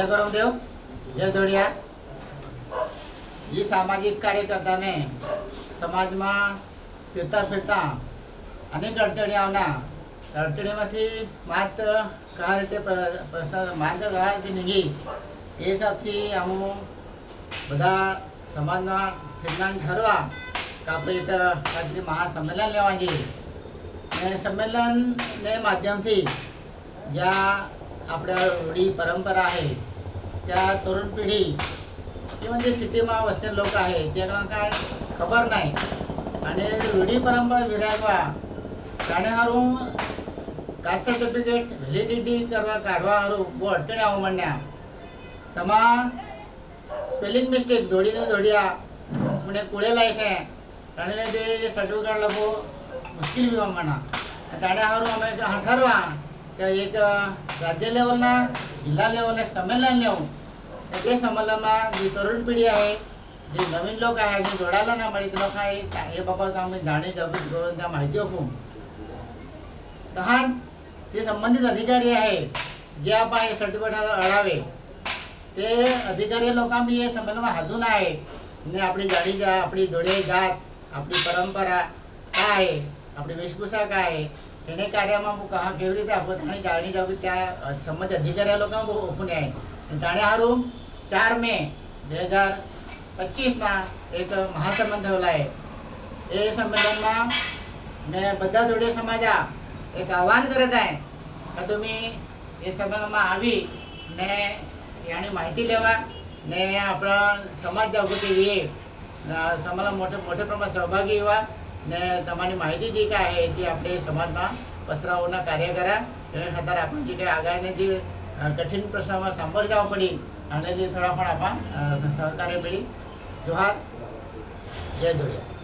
जय गौरवदेव, जय धोड़िया। ये सामाजिक कार्यकर्ता ने समाज में फिरता फिरता अनेक अड़चणी आवना अड़चणीमांथी मात कहा रीते मार्ग कहा रीते नींगी ए हिसाबथी अमु बधा समाजना फिरना ठरवा का आपणे एक काहीतरी महासंमेलन लेवानी ने संमेलन ने माध्यमथी ज्या आपल्या रूढी परंपरा आहे त्या तरुण पिढी की म्हणजे सिटीमा वसलेले लोक आहे त्यांना काय खबर नाही आणि रूढी परंपरा विरायवा ताणे हारून कास्ट सर्टिफिकेट व्हॅलिडिटी करवा काढवा हारू बो अडचणी आव म्हणण्या तमा स्पेलिंग मिस्टेक धोडीने धोडिया म्हणजे कुळे लायक आहे ताणे ते सर्टिफिकेट लगो मुश्किल भी म्हणा ताणे हारू અમે ठरवा एक राज्य लेवलना जिल्हा लेवलना संमेलन लेવું ते संमेलનમાં જે તરુણ પીઢી आहे જે નવીન लोक आहे જે જોડાયેલા ના મળી તે લોકો એ બાબત અમે જાણી જાગૃત કरून त्या माहिती આપું तहान जे संबंधित अधिकारी आहे जे आपण हे सर्टिफिकेट अळावे ते अधिकारी लोकां बी हे संमेलનમાં हाजून आहे ने आपली जाडी जा आपली धोडे जात आपली परंपरा काय आहे आपली वेशभूषा काय आहे એને કાર્યમાં કहा કેવી રીતે આપણે જાણી જાવ કે ત્યાં સંબંધિત અધિકારી લોકો ઓપન आहे જાણે હારું 4 મે 2025 માં એક મહાસંમેલન થયેલા आहे એ સંમેલનમાં મેં બધા જોડે સમાજા એક આહ્વાન કરત आहे કે तुम्ही એ સંમેલનમાં આવી ને यानी माहिती लेवा ने आपला समाज जागृती वे संमेलन मोठे प्रमाणात सहभागी व्हा ने તમારી માહિતી જે काय आहे ती આપણે સમાજમાં પસરાવવાના કાર્ય કર્યા તેને ખાતર આપણે જે આગળને જે કઠિન પ્રશ્નમાં સાંભળ જવા પડી અને જે થોડા પણ આપણા સહકાર્ય મળી જોહાર જય ધોળિયા।